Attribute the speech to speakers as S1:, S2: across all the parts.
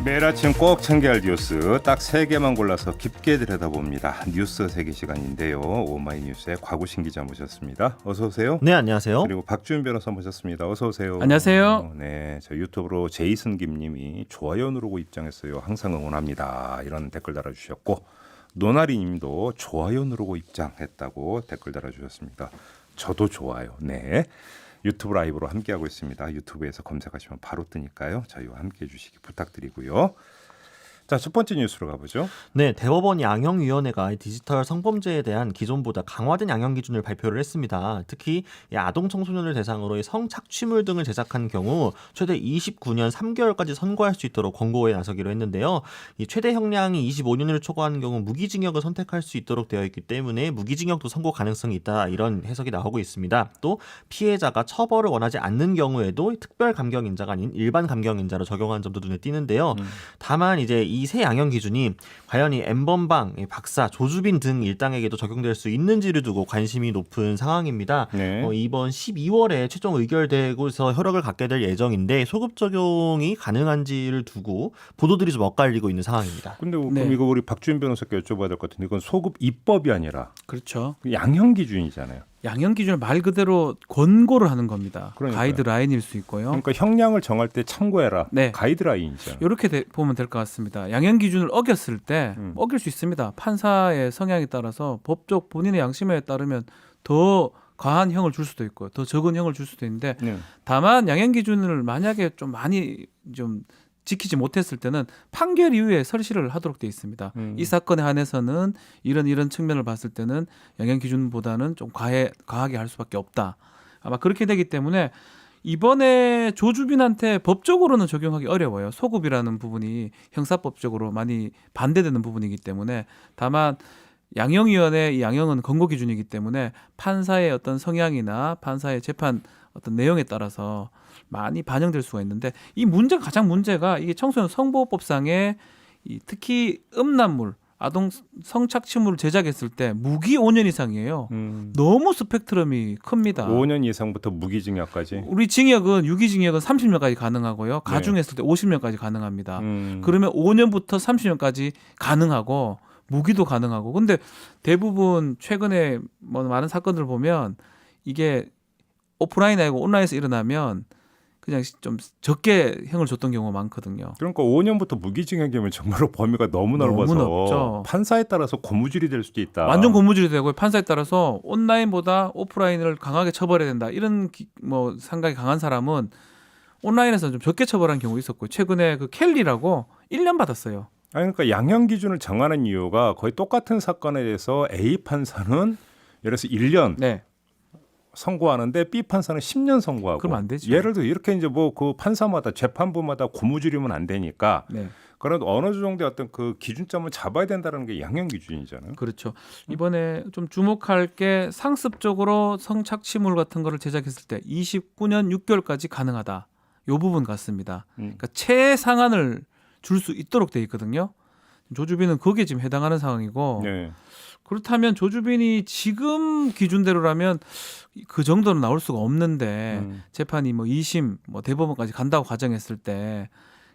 S1: 매일 아침 꼭 챙겨야 할 뉴스 딱 3개만 골라서 깊게 들여다봅니다. 뉴스 세계 시간인데요. 오마이뉴스의 곽우신 기자 모셨습니다. 어서 오세요.
S2: 네, 안녕하세요.
S1: 그리고 박주윤 변호사 모셨습니다. 어서 오세요.
S3: 안녕하세요.
S1: 네, 저 유튜브로 제이슨 김님이 좋아요 누르고 입장했어요. 항상 응원합니다. 이런 댓글 달아주셨고 노나리님도 좋아요 누르고 입장했다고 댓글 달아주셨습니다. 저도 좋아요. 네. 유튜브 라이브로 함께하고 있습니다. 유튜브에서 검색하시면 바로 뜨니까요. 저희와 함께해 주시기 부탁드리고요. 자, 첫 번째 뉴스로 가보죠.
S2: 네, 대법원 양형위원회가 디지털 성범죄에 대한 기존보다 강화된 양형 기준을 발표를 했습니다. 특히 아동 청소년을 대상으로 성착취물 등을 제작한 경우 최대 29년 3개월까지 선고할 수 있도록 권고에 나서기로 했는데요. 이 최대 형량이 25년을 초과하는 경우 무기징역을 선택할 수 있도록 되어 있기 때문에 무기징역도 선고 가능성이 있다, 이런 해석이 나오고 있습니다. 또 피해자가 처벌을 원하지 않는 경우에도 특별 감경인자가 아닌 일반 감경인자로 적용하는 점도 눈에 띄는데요. 다만 이제 이 새 양형 기준이 과연 이 N번방, 박사, 조주빈 등 일당에게도 적용될 수 있는지를 두고 관심이 높은 상황입니다.
S1: 네.
S2: 이번 12월에 최종 의결되고서 효력을 갖게 될 예정인데 소급 적용이 가능한지를 두고 보도들이 좀 엇갈리고 있는 상황입니다.
S1: 근데
S3: 네.
S1: 그럼 이거 우리 박주윤 변호사께 여쭤봐야 될 것 같은데 이건 소급 입법이 아니라
S3: 그렇죠.
S1: 양형 기준이잖아요.
S3: 양형 기준을 말 그대로 권고를 하는 겁니다.
S1: 그러니까요.
S3: 가이드라인일 수 있고요.
S1: 그러니까 형량을 정할 때 참고해라.
S3: 네.
S1: 가이드라인이죠.
S3: 이렇게 보면 될 것 같습니다. 양형 기준을 어겼을 때 어길 수 있습니다. 판사의 성향에 따라서 법적 본인의 양심에 따르면 더 과한 형을 줄 수도 있고 더 적은 형을 줄 수도 있는데
S1: 네.
S3: 다만 양형 기준을 만약에 좀 많이 좀 지키지 못했을 때는 판결 이후에 설시를 하도록 되어 있습니다. 이 사건에 한해서는 이런 측면을 봤을 때는 양형 기준보다는 좀 과하게 할 수밖에 없다. 아마 그렇게 되기 때문에 이번에 조주빈한테 법적으로는 적용하기 어려워요. 소급이라는 부분이 형사법적으로 많이 반대되는 부분이기 때문에 다만 양형위원회 이 양형은 권고 기준이기 때문에 판사의 어떤 성향이나 판사의 재판 어떤 내용에 따라서 많이 반영될 수가 있는데 이 가장 문제가 이게 청소년 성보호법상에 특히 음란물, 아동 성착취물을 제작했을 때 무기 5년 이상이에요. 너무 스펙트럼이 큽니다.
S1: 5년 이상부터 무기징역까지.
S3: 우리 유기징역은 30년까지 가능하고요. 가중했을 때 50년까지 가능합니다. 그러면 5년부터 30년까지 가능하고 무기도 가능하고. 근데 대부분 최근에 뭐 많은 사건들 보면 이게 오프라인 아니고 온라인에서 일어나면 그냥 좀 적게 형을 줬던 경우가 많거든요.
S1: 그러니까 5년부터 무기징역이면 정말로 범위가 너무 넓어서
S3: 넓죠.
S1: 판사에 따라서 고무줄이 될 수도 있다.
S3: 완전 고무줄이 되고 판사에 따라서 온라인보다 오프라인을 강하게 처벌해야 된다. 이런 뭐 생각이 강한 사람은 온라인에서 좀 적게 처벌한 경우 있었고 최근에 그 켈리라고 1년 받았어요.
S1: 아니, 그러니까 양형 기준을 정하는 이유가 거의 똑같은 사건에 대해서 A 판사는 예를 들어서 1년
S3: 네.
S1: 선고하는데 B 판사는 10년 선고하고.
S3: 그러면 안 되죠.
S1: 예를 들어 이렇게 이제 뭐 그 판사마다 재판부마다 고무줄이면 안 되니까.
S3: 네.
S1: 그런 어느 정도의 어떤 그 기준점을 잡아야 된다는 게 양형 기준이잖아요.
S3: 그렇죠. 이번에 좀 주목할 게 상습적으로 성착취물 같은 거를 제작했을 때 29년 6개월까지 가능하다. 이 부분 같습니다. 그러니까 최상한을 줄 수 있도록 돼 있거든요. 조주빈은 거기에 지금 해당하는 상황이고
S1: 네.
S3: 그렇다면 조주빈이 지금 기준대로라면 그 정도는 나올 수가 없는데 재판이 뭐 2심 뭐 대법원까지 간다고 가정했을 때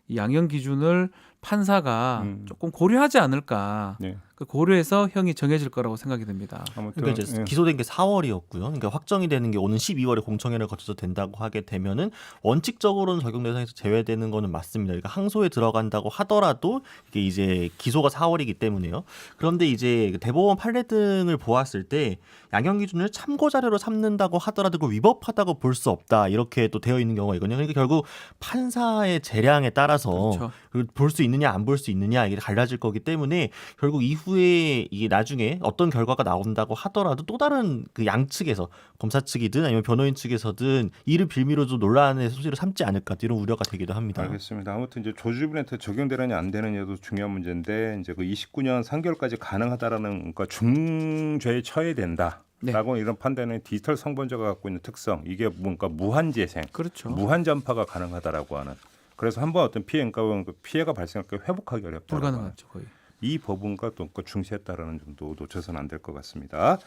S3: 이 양형 기준을 판사가 조금 고려하지 않을까.
S1: 네.
S3: 그 고려해서 형이 정해질 거라고 생각이 됩니다.
S1: 아무튼
S2: 그러니까 이제
S1: 예.
S2: 기소된 게 4월이었고요. 그러니까 확정이 되는 게 오는 12월에 공청회를 거쳐서 된다고 하게 되면은 원칙적으로는 적용 대상에서 제외되는 거는 맞습니다. 그러니까 항소에 들어간다고 하더라도 이게 이제 기소가 4월이기 때문에요. 그런데 이제 대법원 판례 등을 보았을 때 양형 기준을 참고 자료로 삼는다고 하더라도 그 위법하다고 볼 수 없다, 이렇게 또 되어 있는 경우가 있거든요. 그러니까 결국 판사의 재량에 따라서
S3: 그렇죠.
S2: 볼 수 있느냐 안 볼 수 있느냐 이게 달라질 거기 때문에 결국 이후에 이게 나중에 어떤 결과가 나온다고 하더라도 또 다른 그 양측에서 검사 측이든 아니면 변호인 측에서든 이를 빌미로 좀 논란의 소지를 삼지 않을까, 이런 우려가 되기도 합니다.
S1: 알겠습니다. 아무튼 이제 조주빈한테 적용되느냐 안 되느냐도 중요한 문제인데 이제 그 29년 3개월까지 가능하다라는, 그러니까 중죄에 처해야 된다.
S3: 네.
S1: 라고 이런 판단은 디지털 성범죄가 갖고 있는 특성, 이게 뭔가 무한 재생,
S3: 그렇죠.
S1: 무한 전파가 가능하다라고 하는. 그래서 한번 어떤 피해가 발생할 때 회복하기 어렵다.
S3: 불가능하죠 거의.
S1: 이 법원과 또 중시에 따르는 점도 놓쳐서는 안 될 것 같습니다.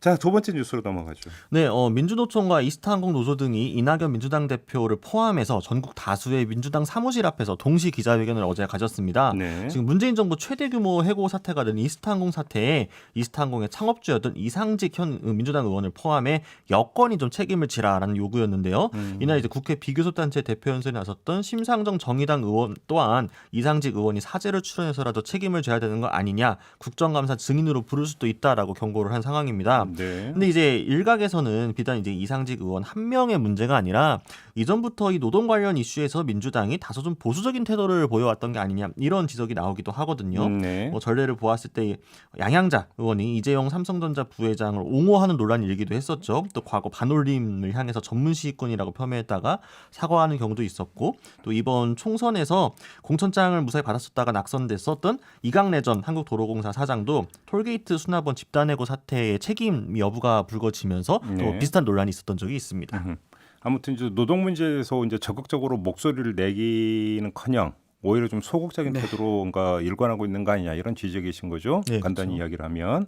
S1: 자, 두 번째 뉴스로 넘어가죠.
S2: 네, 민주노총과 이스타항공 노조 등이 이낙연 민주당 대표를 포함해서 전국 다수의 민주당 사무실 앞에서 동시 기자회견을 어제 가졌습니다.
S1: 네.
S2: 지금 문재인 정부 최대 규모 해고 사태가 된 이스타항공 사태에 이스타항공의 창업주였던 이상직 현 민주당 의원을 포함해 여권이 좀 책임을 지라라는 요구였는데요. 이날 이제 국회 비교섭단체 대표 연설에 나섰던 심상정 정의당 의원 또한 이상직 의원이 사죄를 출연해서라도 책임을 져야 되는 거 아니냐, 국정감사 증인으로 부를 수도 있다라고 경고를 한 상황입니다.
S1: 네.
S2: 근데 이제 일각에서는 비단 이제 이상직 의원 한 명의 문제가 아니라 이전부터 이 노동 관련 이슈에서 민주당이 다소 좀 보수적인 태도를 보여왔던 게 아니냐, 이런 지적이 나오기도 하거든요.
S1: 네.
S2: 뭐 전례를 보았을 때 양양자 의원이 이재용 삼성전자 부회장을 옹호하는 논란이 일기도 했었죠. 또 과거 반올림을 향해서 전문시위권이라고 폄훼했다가 사과하는 경우도 있었고, 또 이번 총선에서 공천장을 무사히 받았었다가 낙선됐었던 이강래 전 한국도로공사 사장도 톨게이트 수납원 집단해고 사태의 책임 여부가 불거지면서 또
S1: 네.
S2: 비슷한 논란이 있었던 적이 있습니다.
S1: 아무튼 이제 노동 문제에서 이제 적극적으로 목소리를 내기는커녕 오히려 좀 소극적인
S3: 네.
S1: 태도로 뭔가 일관하고 있는 거 아니냐, 이런 지적이신 거죠.
S2: 네,
S1: 간단히
S2: 그렇죠.
S1: 이야기를 하면.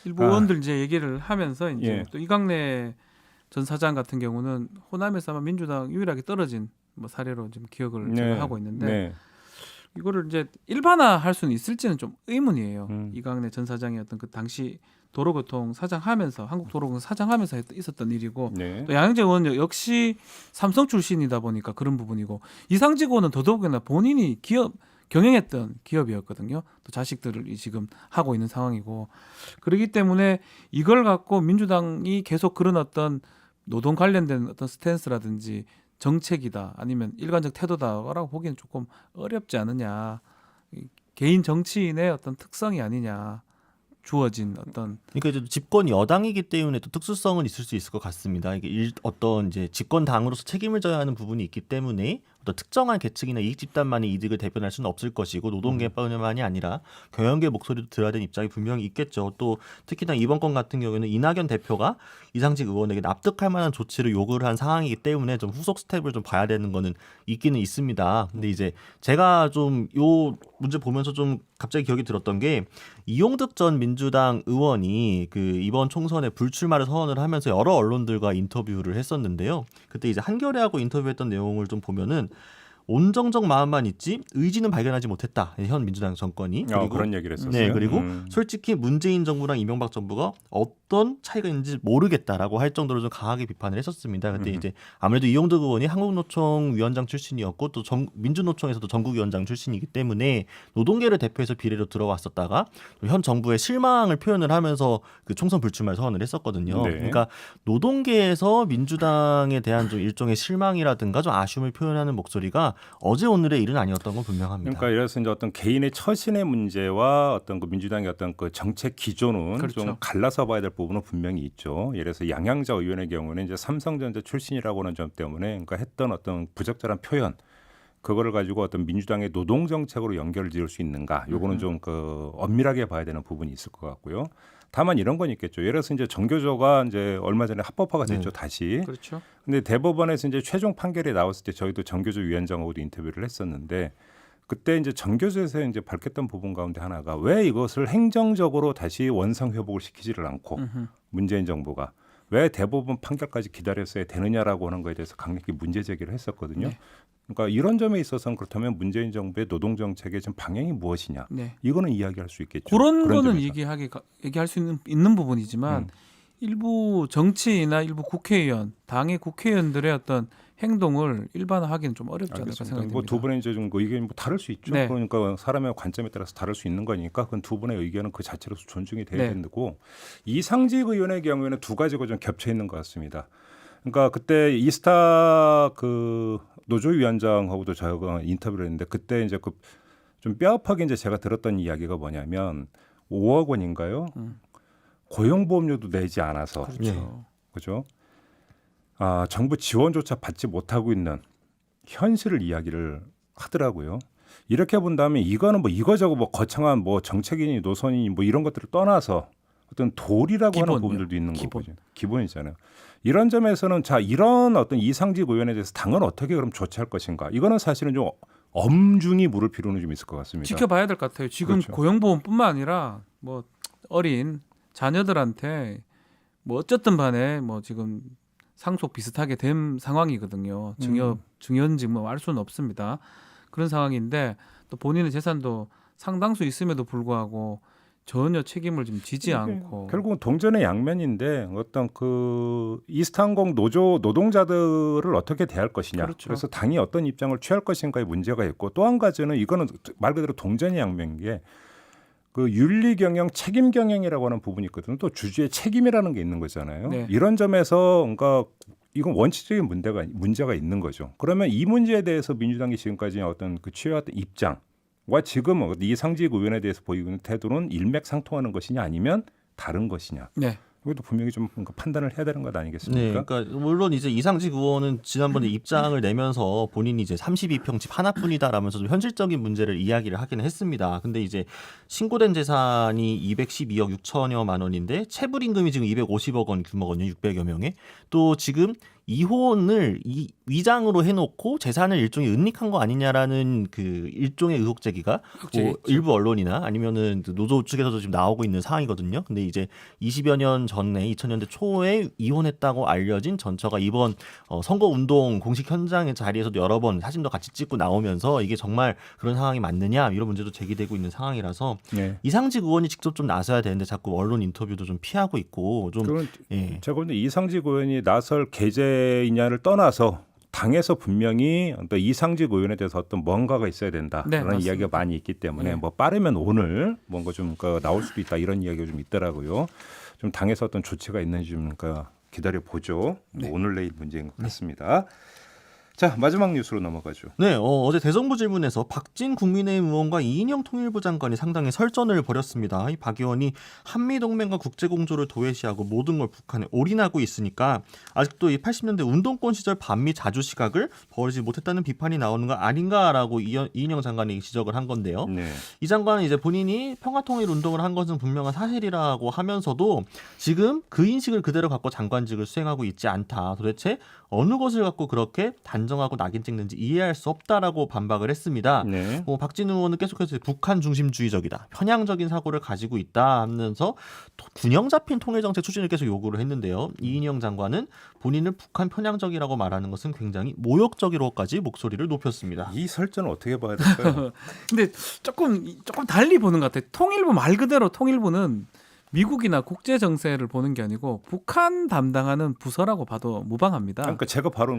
S3: 일부 의원들 이제 얘기를 하면서 이제
S1: 예.
S3: 또 이강래 전 사장 같은 경우는 호남에서 아마 민주당 유일하게 떨어진 뭐 사례로 좀 기억을 제가 하고 있는데
S1: 네.
S3: 이거를 이제 일반화할 수는 있을지는 좀 의문이에요.
S1: 음.
S3: 이강래 전 사장이 어떤 그 당시 도로교통 사장하면서 한국도로공사 사장하면서 있었던 일이고,
S1: 네.
S3: 또 양영재 의원 역시 삼성 출신이다 보니까 그런 부분이고, 이상직 의원은 더더욱이나 본인이 경영했던 기업이었거든요. 또 자식들을 지금 하고 있는 상황이고, 그렇기 때문에 이걸 갖고 민주당이 계속 그런 어떤 노동 관련된 어떤 스탠스라든지 정책이다 아니면 일관적 태도다라고 보기엔 조금 어렵지 않느냐, 이 개인 정치인의 어떤 특성이 아니냐, 주어진 어떤
S2: 그러니까 이제 집권 여당이기 때문에 또 특수성은 있을 수 있을 것 같습니다. 이게 어떤 이제 집권 당으로서 책임을 져야 하는 부분이 있기 때문에 어떤 특정한 계층이나 이익 집단만의 이득을 대변할 수는 없을 것이고, 노동계뿐만이 아니라 경영계 목소리도 들어야 되는 입장이 분명히 있겠죠. 또 특히나 이번 건 같은 경우에는 이낙연 대표가 이상직 의원에게 납득할 만한 조치를 요구를 한 상황이기 때문에 좀 후속 스텝을 좀 봐야 되는 거는 있기는 있습니다. 근데 이제 제가 좀 요 문제 보면서 좀 갑자기 기억이 들었던 게, 이용득 전 민주당 의원이 그 이번 총선에 불출마를 선언을 하면서 여러 언론들과 인터뷰를 했었는데요. 그때 이제 한겨레하고 인터뷰했던 내용을 좀 보면은 온정적 마음만 있지 의지는 발견하지 못했다, 현 민주당 정권이. 그리고
S1: 그런 얘기를 했었어요.
S2: 네, 그리고 솔직히 문재인 정부랑 이명박 정부가 어떤 차이가 있는지 모르겠다라고 할 정도로 좀 강하게 비판을 했었습니다. 근데 이제 아무래도 이용득 의원이 한국노총 위원장 출신이었고 또 민주노총에서도 전국위원장 출신이기 때문에 노동계를 대표해서 비례로 들어왔었다가 현 정부의 실망을 표현을 하면서 그 총선 불출마를 선언을 했었거든요.
S1: 네.
S2: 그러니까 노동계에서 민주당에 대한 좀 일종의 실망이라든가 좀 아쉬움을 표현하는 목소리가 어제 오늘의 일은 아니었던 건 분명합니다.
S1: 그러니까 이래서 이제 어떤 개인의 처신의 문제와 어떤 그 민주당의 어떤 그 정책 기조는
S3: 그렇죠.
S1: 좀 갈라서 봐야 될 부분은 분명히 있죠. 예를 들어서 양양자 의원의 경우는 이제 삼성전자 출신이라고 하는 점 때문에 그러니까 했던 어떤 부적절한 표현, 그거를 가지고 어떤 민주당의 노동 정책으로 연결을 지을 수 있는가? 요거는 좀 그 엄밀하게 봐야 되는 부분이 있을 것 같고요. 다만 이런 건 있겠죠. 예를 들어서 이제 정교조가 이제 얼마 전에 합법화가 됐죠, 다시.
S3: 그렇죠.
S1: 근데 대법원에서 이제 최종 판결이 나왔을 때 저희도 정교조 위원장하고도 인터뷰를 했었는데, 그때 이제 정교조에서 이제 밝혔던 부분 가운데 하나가 왜 이것을 행정적으로 다시 원상 회복을 시키지를 않고 문재인 정부가 왜 대법원 판결까지 기다렸어야 되느냐라고 하는 거에 대해서 강력히 문제 제기를 했었거든요.
S3: 네.
S1: 그러니까 이런 점에 있어서는 그렇다면 문재인 정부의 노동 정책의 지금 방향이 무엇이냐?
S3: 네.
S1: 이거는 이야기할 수 있겠죠.
S3: 그런 거는
S1: 점에서.
S3: 얘기할 수 있는 부분이지만 일부 정치인이나 일부 국회의원, 당의 국회의원들의 어떤 행동을 일반화하기는 좀 어렵지 않을까 생각이 듭니다.
S1: 뭐두 분의 이제 좀 의견이 뭐 다를 수 있죠.
S3: 네.
S1: 그러니까 사람의 관점에 따라서 다를 수 있는 거니까 그건 두 분의 의견은 그 자체로서 존중이 돼야
S3: 네.
S1: 되는 거고, 이상직 의원의 경우에는 두 가지가 좀 겹쳐 있는 것 같습니다. 그러니까 그때 이스타 그 노조위원장하고도 제가 인터뷰를 했는데, 그때 이제 그 좀 뼈아프게 이제 제가 들었던 이야기가 뭐냐면 5억 원인가요? 고용보험료도 내지 않아서
S3: 그렇죠.
S1: 그죠? 아, 정부 지원조차 받지 못하고 있는 현실을 이야기를 하더라고요. 이렇게 본다면 이거는 뭐 이거저거 뭐 거창한 뭐 정책이니 노선이니 뭐 이런 것들을 떠나서 어떤 도리라고 하는
S3: 기본이요.
S1: 부분들도 있는
S3: 기본.
S1: 거죠. 기본이잖아요. 이런 점에서는 자, 이런 어떤 이상직 의원에 대해서 당은 어떻게 그럼 조치할 것인가? 이거는 사실은 좀 엄중히 물을 필요는 좀 있을 것 같습니다.
S3: 지켜봐야 될 것 같아요. 지금
S1: 그렇죠.
S3: 고용보험뿐만 아니라 뭐 어린 자녀들한테 뭐 어쨌든 반에 뭐 지금 상속 비슷하게 된 상황이거든요. 증여인지 뭐 알 수는 없습니다. 그런 상황인데 또 본인의 재산도 상당수 있음에도 불구하고 전혀 책임을 좀 지지 않고
S1: 결국은 동전의 양면인데 어떤 그 이스타항공 노조 노동자들을 어떻게 대할 것이냐.
S3: 그렇죠.
S1: 그래서 당이 어떤 입장을 취할 것인가의 문제가 있고 또 한 가지는 이거는 말 그대로 동전의 양면인 게 그 윤리 경영, 책임 경영이라고 하는 부분이 있거든요. 또 주주의 책임이라는 게 있는 거잖아요.
S3: 네.
S1: 이런 점에서 그러니까 이건 원칙적인 문제가 있는 거죠. 그러면 이 문제에 대해서 민주당이 지금까지 어떤 그 취해왔던 입장과 지금 이상직 의원에 대해서 보이고 있는 태도는 일맥상통하는 것이냐 아니면 다른 것이냐.
S3: 네.
S1: 이것도 분명히 좀 뭔가 판단을 해야 되는 것
S2: 네,
S1: 아니겠습니까?
S2: 그러니까 물론 이제 이상직 의원은 지난번에 입장을 내면서 본인이 이제 32평 집 하나뿐이다라면서 좀 현실적인 문제를 이야기를 하기는 했습니다. 근데 이제 신고된 재산이 212억 6천여만 원인데 체불 임금이 지금 250억 원 규모거든요. 600여 명에. 또 지금 이혼을 위장으로 해놓고 재산을 일종의 은닉한 거 아니냐라는 그 일종의 의혹 제기가 뭐 일부 언론이나 아니면은 노조 측에서도 지금 나오고 있는 상황이거든요. 근데 이제 20여 년 전에 2000년대 초에 이혼했다고 알려진 전처가 이번 선거 운동 공식 현장의 자리에서도 여러 번 사진도 같이 찍고 나오면서 이게 정말 그런 상황이 맞느냐 이런 문제도 제기되고 있는 상황이라서
S1: 네.
S2: 이상직 의원이 직접 좀 나서야 되는데 자꾸 언론 인터뷰도 좀 피하고 있고 좀
S1: 그건
S2: 예.
S1: 제가 볼 때 이상직 의원이 나설 계제이냐를 떠나서 당에서 분명히 어떤 이상직 의원에 대해서 어떤 뭔가가 있어야 된다라는
S3: 네, 맞습니다.
S1: 이야기가 많이 있기 때문에
S3: 네.
S1: 뭐 빠르면 오늘 뭔가 좀 나올 수도 있다 이런 이야기가 좀 있더라고요. 좀 당에서 어떤 조치가 있는지 좀 기다려 보죠.
S3: 네.
S1: 오늘 내일 문제인 것 같습니다. 자, 마지막 뉴스로 넘어가죠.
S2: 네, 어제 대정부 질문에서 박진 국민의힘 의원과 이인영 통일부 장관이 상당히 설전을 벌였습니다. 이 박 의원이 한미동맹과 국제공조를 도외시하고 모든 걸 북한에 올인하고 있으니까 아직도 이 80년대 운동권 시절 반미 자주 시각을 버리지 못했다는 비판이 나오는 거 아닌가라고 이인영 장관이 지적을 한 건데요.
S1: 네.
S2: 이 장관은 이제 본인이 평화통일 운동을 한 것은 분명한 사실이라고 하면서도 지금 그 인식을 그대로 갖고 장관직을 수행하고 있지 않다. 도대체 어느 것을 갖고 그렇게 단정하고 낙인 찍는지 이해할 수 없다라고 반박을 했습니다.
S1: 네.
S2: 박진 의원은 계속해서 북한 중심주의적이다, 편향적인 사고를 가지고 있다 하면서 균형 잡힌 통일 정책 추진을 계속 요구를 했는데요. 이인영 장관은 본인을 북한 편향적이라고 말하는 것은 굉장히 모욕적이라고까지 목소리를 높였습니다.
S1: 이 설전을 어떻게 봐야 될까요?
S3: 근데 조금 달리 보는 것 같아요. 통일부 말 그대로 통일부는 미국이나 국제 정세를 보는 게 아니고 북한 담당하는 부서라고 봐도 무방합니다.
S1: 그러니까 제가 바로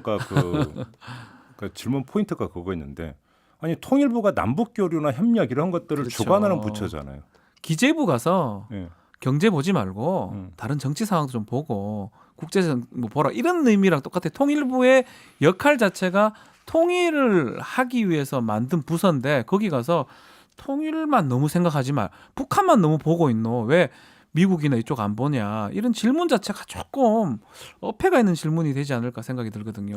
S1: 그 질문 포인트가 그거였는데 아니 통일부가 남북 교류나 협력 이런 것들을
S3: 그렇죠.
S1: 주관하는 부처잖아요.
S3: 기재부 가서
S1: 예.
S3: 경제 보지 말고 다른 정치 상황도 좀 보고 국제정 뭐 보라 이런 의미랑 똑같아. 통일부의 역할 자체가 통일을 하기 위해서 만든 부서인데 거기 가서 통일만 너무 생각하지 말. 북한만 너무 보고 있노. 왜 미국이나 이쪽 안 보냐. 이런 질문 자체가 조금 어폐가 있는 질문이 되지 않을까 생각이 들거든요.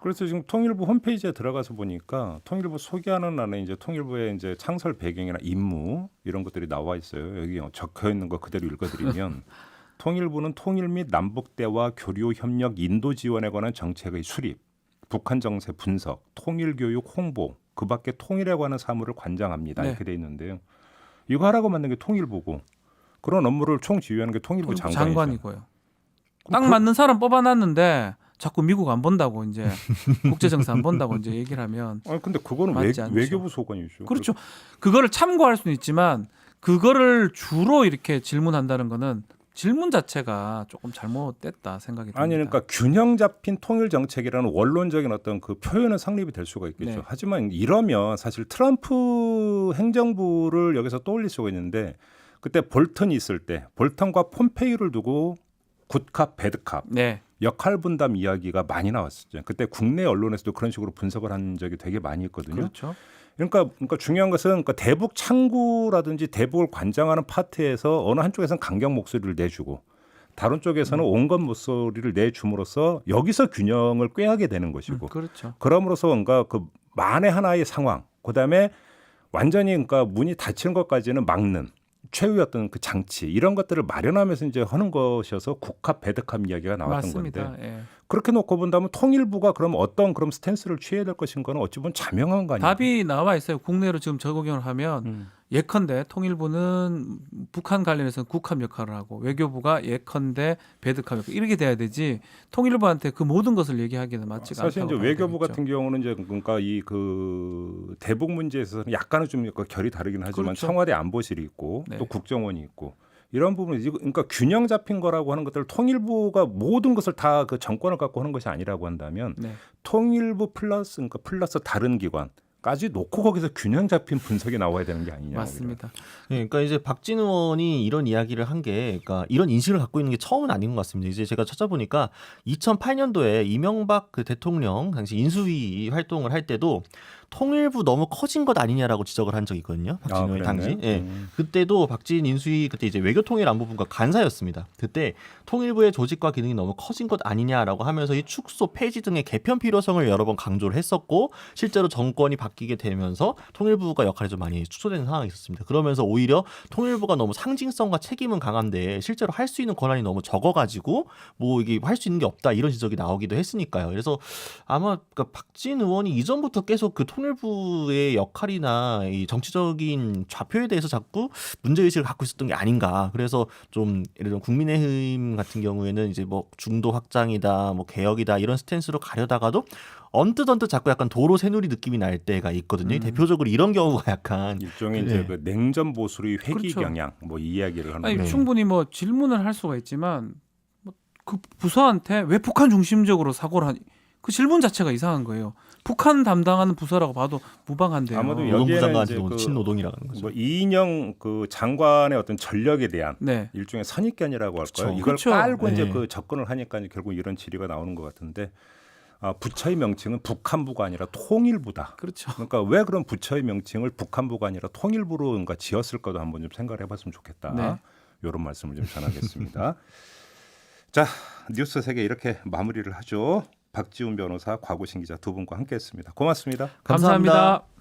S1: 그래서 지금 통일부 홈페이지에 들어가서 보니까 통일부 소개하는 안에 이제 통일부의 이제 창설 배경이나 임무 이런 것들이 나와 있어요. 여기 적혀 있는 거 그대로 읽어드리면 통일부는 통일 및 남북 대화, 교류, 협력, 인도 지원에 관한 정책의 수립, 북한 정세 분석, 통일 교육 홍보, 그밖에 통일에 관한 사무를 관장합니다.
S3: 네.
S1: 이렇게 돼 있는데요. 이거 하라고 만든 게 통일부고 그런 업무를 총지휘하는 게 통일부
S3: 장관이고요. 딱 맞는 사람 뽑아놨는데 자꾸 미국 안 본다고 이제 국제정세 안 본다고 이제 얘기를 하면
S1: 아니 근데 그거는
S3: 맞지 않죠.
S1: 외교부 소관이죠.
S3: 그렇죠. 그거를 참고할 수는 있지만 그거를 주로 이렇게 질문한다는 거는 질문 자체가 조금 잘못됐다 생각이 듭니다.
S1: 아니 그러니까 균형 잡힌 통일 정책이라는 원론적인 어떤 그 표현은 성립이 될 수가 있겠죠.
S3: 네.
S1: 하지만 이러면 사실 트럼프 행정부를 여기서 떠올릴 수가 있는데 그때 볼턴이 있을 때 볼턴과 폼페이오를 두고 굿캅 배드캅
S3: 네.
S1: 역할 분담 이야기가 많이 나왔었죠. 그때 국내 언론에서도 그런 식으로 분석을 한 적이 되게 많이 있거든요.
S3: 그렇죠.
S1: 그러니까 중요한 것은 대북 창구라든지 대북을 관장하는 파트에서 어느 한쪽에서는 강경 목소리를 내주고 다른 쪽에서는 온건 목소리를 내줌으로써 여기서 균형을 꾀하게 되는 것이고
S3: 그렇죠.
S1: 그럼으로써 뭔가 그 만에 하나의 상황 그다음에 완전히 그러니까 문이 닫히는 것까지는 막는 최후의 어떤 그 장치 이런 것들을 마련하면서 이제 하는 것이어서 국합 배드캅 이야기가 나왔던
S3: 맞습니다.
S1: 건데
S3: 예.
S1: 그렇게 놓고 본다면 통일부가 그럼 어떤 그럼 스탠스를 취해야 될 것인가는 어찌 보면 자명한 거 아니에요?
S3: 답이 나와 있어요. 국내로 지금 저공영을 하면 예컨대 통일부는 북한 관련해서는 국함 역할을 하고 외교부가 예컨대 배드컵 역할 이렇게 돼야 되지 통일부한테 그 모든 것을 얘기하기는 맞지가 않다고
S1: 사실 이제
S3: 봐야
S1: 외교부
S3: 되겠죠.
S1: 같은 경우는 이제 그러니까 이 그 대북 문제에서는 약간은 좀 결이 다르긴 하지만
S3: 그렇죠.
S1: 청와대 안보실이 있고
S3: 네.
S1: 또 국정원이 있고 이런 부분이 그러니까 균형 잡힌 거라고 하는 것들을 통일부가 모든 것을 다 그 정권을 갖고 하는 것이 아니라고 한다면
S3: 네.
S1: 통일부 플러스 그러니까 플러스 다른 기관까지 놓고 거기서 균형 잡힌 분석이 나와야 되는 게 아니냐.
S3: 맞습니다.
S2: 네, 그러니까 이제 박진 의원이 이런 이야기를 한 게, 그러니까 이런 인식을 갖고 있는 게 처음은 아닌 것 같습니다. 이제 제가 찾아보니까 2008년도에 이명박 그 대통령 당시 인수위 활동을 할 때도 통일부 너무 커진 것 아니냐라고 지적을 한 적이 있거든요. 박진 의원이 당시. 예. 그때도 박진 인수위 그때 이제 외교통일안보부가 간사였습니다. 그때 통일부의 조직과 기능이 너무 커진 것 아니냐라고 하면서 이 축소 폐지 등의 개편 필요성을 여러 번 강조를 했었고 실제로 정권이 바뀌게 되면서 통일부가 역할이 좀 많이 축소되는 상황이 있었습니다. 그러면서 오히려 통일부가 너무 상징성과 책임은 강한데 실제로 할 수 있는 권한이 너무 적어가지고 뭐 이게 할 수 있는 게 없다 이런 지적이 나오기도 했으니까요. 그래서 아마 그러니까 박진 의원이 이전부터 계속 그 통일부의 역할이나 이 정치적인 좌표에 대해서 자꾸 문제의식을 갖고 있었던 게 아닌가. 그래서 좀 예를 들어 국민의힘 같은 경우에는 이제 뭐 중도 확장이다, 뭐 개혁이다 이런 스탠스로 가려다가도 언뜻 자꾸 약간 도로 새누리 느낌이 날 때가 있거든요. 대표적으로 이런 경우가 약간
S1: 일종의
S2: 네.
S1: 이제 그 냉전 보수의 회귀
S3: 그렇죠.
S1: 경향 뭐 이 이야기를 하는
S3: 아니,
S1: 거죠.
S3: 충분히 뭐 질문을 할 수가 있지만 뭐 그 부서한테 왜 북한 중심적으로 사고를 하니 그 질문 자체가 이상한 거예요. 북한 담당하는 부서라고 봐도 무방한데요.
S1: 아마도
S2: 노동부
S1: 여기에는
S2: 장관한테
S1: 이제 그
S2: 친노동이라는 거죠.
S1: 뭐 이인영 그 장관의 어떤 전력에 대한
S3: 네.
S1: 일종의 선입견이라고 할까요?
S2: 그쵸.
S1: 이걸
S3: 그쵸.
S1: 깔고 이제
S2: 네.
S1: 그 접근을 하니까 이제 결국 이런 질의가 나오는 것 같은데 부처의 명칭은 북한부가 아니라 통일부다.
S3: 그렇죠.
S1: 그러니까 왜 그런 부처의 명칭을 북한부가 아니라 통일부로 뭔가 지었을까도 한번 좀 생각을 해봤으면 좋겠다.
S3: 네.
S1: 이런 말씀을 좀 전하겠습니다. 자, 뉴스 세계 이렇게 마무리를 하죠. 박지훈 변호사, 곽우신 기자 두 분과 함께했습니다. 고맙습니다.
S3: 감사합니다.